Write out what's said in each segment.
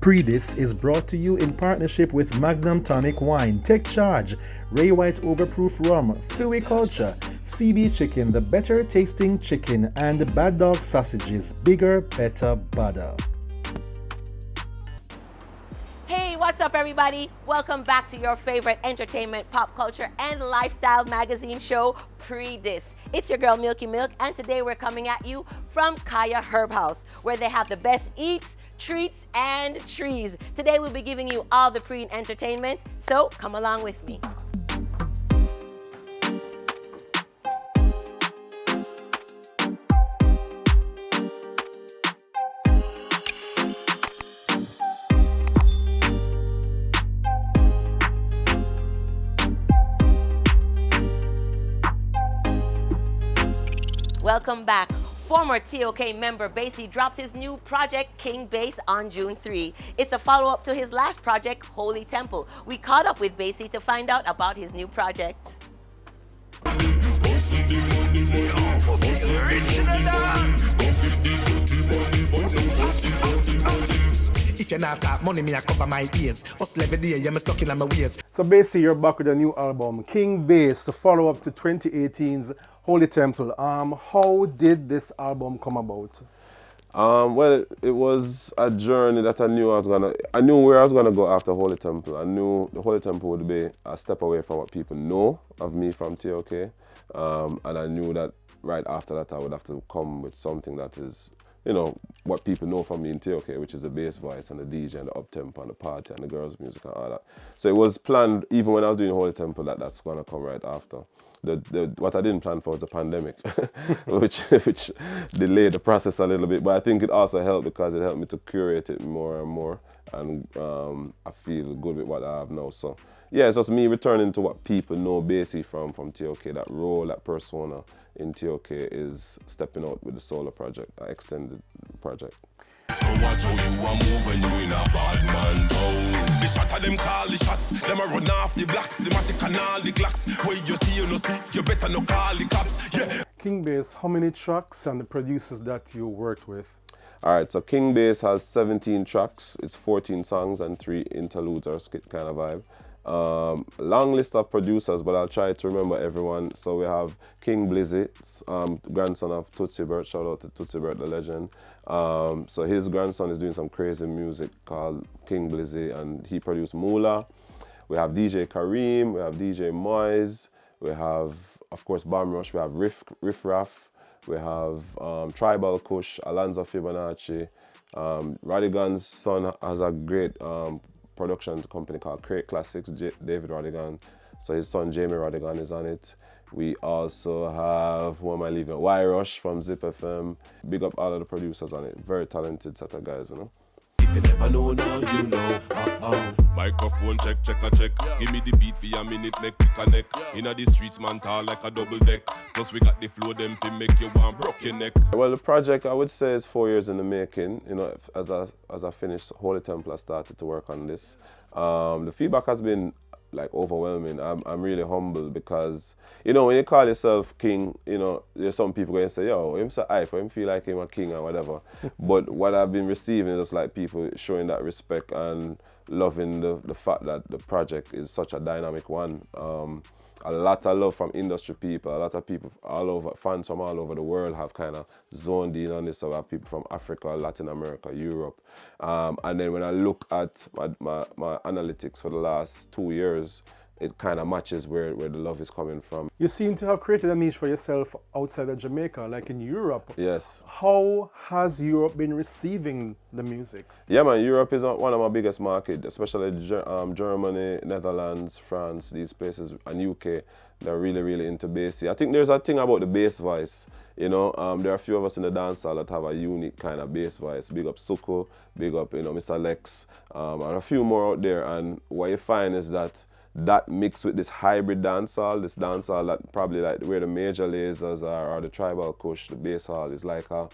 Pree Dis is brought to you in partnership with Magnum Tonic Wine, Take Charge, Ray White Overproof Rum, Philly Culture, CB Chicken, the better tasting chicken, and Bad Dog Sausages, bigger, better, badder. Hey, what's up everybody? Welcome back to your favorite entertainment, pop culture, and lifestyle magazine show, Pree Dis. It's your girl Milky Milk, and today we're coming at you from Kaya Herb House, where they have the best eats, treats, and trees. Today we'll be giving you all the preen entertainment, so come along with me. Welcome back. Former TOK member Basie dropped his new project, King Bass, on June 3. It's a follow-up to his last project, Holy Temple. We caught up with Basie to find out about his new project. If you're not got money, me I cover my ears. Hustle every day, you're stuck in my ways. So basically, you're back with a new album, King Bass, the follow-up to 2018's Holy Temple. How did this album come about? Well, it was a journey that I knew where I was gonna go after Holy Temple. I knew the Holy Temple would be a step away from what people know of me from TOK. And I knew that right after that I would have to come with something that is, you know, what people know from me in TOK, which is the bass voice and the DJ and the up-tempo and the party and the girls' music and all that. So it was planned, even when I was doing Holy Temple, that's gonna come right after. What I didn't plan for was the pandemic, which delayed the process a little bit. But I think it also helped because it helped me to curate it more and more, and I feel good with what I have now. So yeah, it's just me returning to what people know basically from TOK. That role, that persona in TOK is stepping out with the solo project, an extended project. So watch how you are moving, you in a bad man town. The shot of them call the shots, them a run off the blocks, the matic and all the clocks. Where you see, you no see, you better no call the cops, yeah. King Bass, how many tracks and the producers that you worked with? Alright, so King Bass has 17 tracks, it's 14 songs and 3 interludes or skit kind of vibe. Long list of producers, but I'll try to remember everyone. So we have King Blizzy, grandson of Tootsie Bert. Shout out to Tootsie Bert, the legend. So his grandson is doing some crazy music called King Blizzy, and he produced Moolah. We have DJ Kareem, we have DJ Moise, we have, of course, Bomb Rush, we have Riff Raff, we have Tribal Kush, Alonzo Fibonacci. Radigan's son has a great production company called Crate Classics, David Radigan. So his son Jamie Radigan is on it. We also have, who am I leaving? Y Rush from Zip FM. Big up all of the producers on it. Very talented set of guys, you know. If you never know, now you know. Microphone check, check a check. Give me the beat for a minute, neck to neck. Inna the streets, man, tall like a double deck. Plus we got the flow, them to make you want broke your neck. Well, the project I would say is 4 years in the making. You know, as I finished Holy Temple, I started to work on this. The feedback has been like overwhelming. I'm really humbled because, you know, when you call yourself king, you know, there's some people going to say, yo, him so hype, him feel like him a king or whatever. But what I've been receiving is like people showing that respect and loving the fact that the project is such a dynamic one. A lot of love from industry people, a lot of people all over, fans from all over the world have kind of zoned in on this. So we have people from Africa, Latin America, Europe. And then when I look at my analytics for the last 2 years, it kind of matches where the love is coming from. You seem to have created a niche for yourself outside of Jamaica, like in Europe. Yes. How has Europe been receiving the music? Yeah, man, Europe is one of my biggest markets, especially Germany, Netherlands, France, these places, and UK. They're really, really into bass. I think there's a thing about the bass voice. You know, there are a few of us in the dancehall that have a unique kind of bass voice. Big up Suko, big up, you know, Mr. Lex, and a few more out there. And what you find is that mixed with this hybrid dancehall, this dancehall that probably like where the major lasers are, or the tribal kush, the bass hall is like a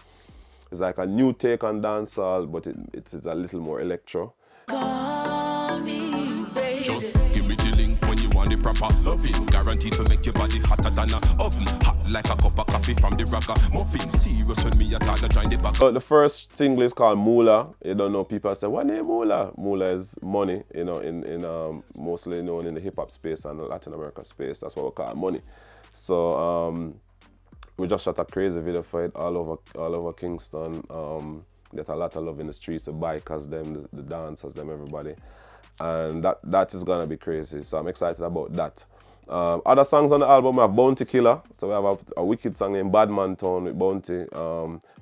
new take on dancehall, but it is a little more electro. Just give me the link when you want the proper loving, guaranteed to make your body hotter than a oven, hot like a cup of coffee from the rocker. Muffin serious when me attack the join the back. The first single is called Moolah. You don't know, people say, what name Moolah? Moolah is money, you know, in mostly known in the hip hop space and the Latin America space. That's what we call money. So we just shot a crazy video for it all over Kingston. Get a lot of love in the streets, the bikers, them, the dancers, them, everybody. And that is gonna be crazy. So I'm excited about that. Other songs on the album have Bounty Killer. So we have a wicked song named Bad Man Town with Bounty,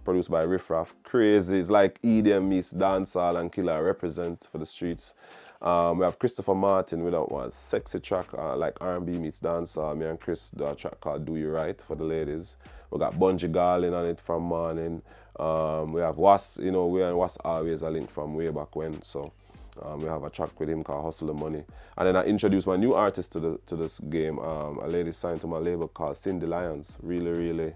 produced by Riff Raff. Crazy. It's like EDM meets dancehall and Killer represent for the streets. We have Christopher Martin with that one sexy track, like R&B meets dancehall. Me and Chris do a track called Do You Right for the ladies. We got Bungie Garlin on it from Morning. We have Was, you know, we and Was always a link from way back when. So we have a track with him called Hustle the Money. And then I introduced my new artist to this game, a lady signed to my label called Cindy Lyons. Really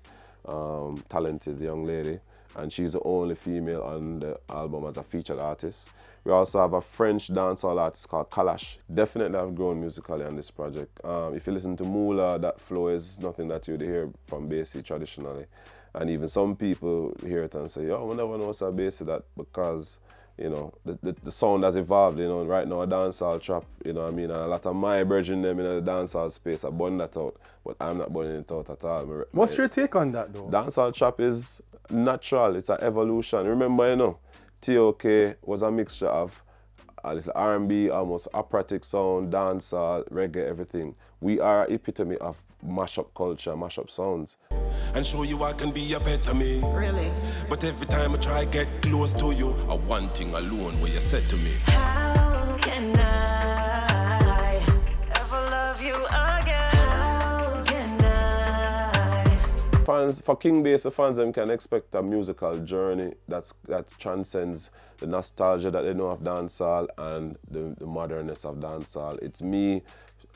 talented young lady. And she's the only female on the album as a featured artist. We also have a French dancehall artist called Kalash. Definitely have grown musically on this project. If you listen to Moolah, that flow is nothing that you'd hear from Basie traditionally. And even some people hear it and say, yo, we never know what's a Basie that, because you know, the sound has evolved, you know, right now a dancehall trap, you know what I mean, and a lot of my brethren them in the dancehall space are burning that out, but I'm not burning it out at all. What's your take on that though? Dancehall trap is natural, it's an evolution. Remember, you know, TOK was a mixture of a little R&B, almost operatic sound, dancehall, reggae, everything. We are an epitome of mashup culture, mashup sounds. And show you I can be a better me. Really? But every time I try get close to you, I one thing alone where you said to me. How can I ever love you again? How can I? Fans, for King Basie fans, them can expect a musical journey that transcends the nostalgia that they know of dancehall and the modernness of dancehall. It's me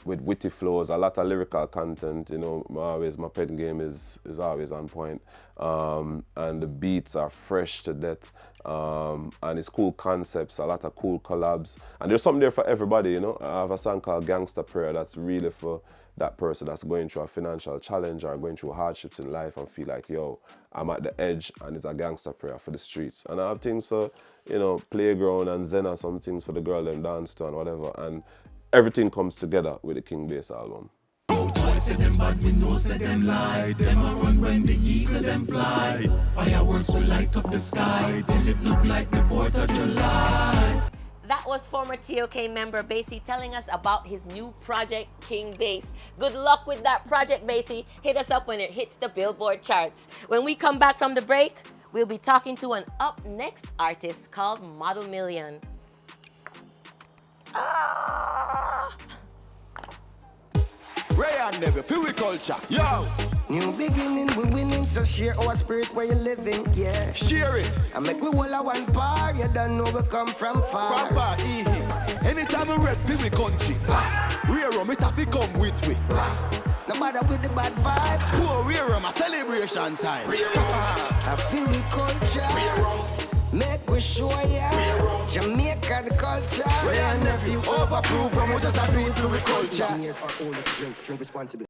with witty flows, a lot of lyrical content, you know, my pen game is always on point. And the beats are fresh to death. And it's cool concepts, a lot of cool collabs. And there's something there for everybody, you know. I have a song called Gangsta Prayer that's really for that person that's going through a financial challenge or going through hardships in life and feel like, yo, I'm at the edge, and it's a gangster prayer for the streets. And I have things for, you know, Playground and Zena, some things for the girl them dance to and whatever. And everything comes together with the King Basie album. Boy say them bad, me know say them lie. Them a run when the eagle them fly. Fireworks will light up the sky till it look like the 4th of July. That was former TOK member Basie telling us about his new project, King Bass. Good luck with that project, Basie. Hit us up when it hits the Billboard charts. When we come back from the break, we'll be talking to an up next artist called Model Million. Ray and Never, feel we culture, yo! New beginning, we winning, so share our spirit where you're living, yeah. Share it! I make we all a one par, you don't know we come from far. From far, anytime we rap, feel we country. Rear it have to come with we. No matter with the bad vibes. Poor rear my celebration time. I feel we culture. Make we show ya Jamaican culture. Ray and Nephew overproof from we just a do it to we culture. Drink responsibly.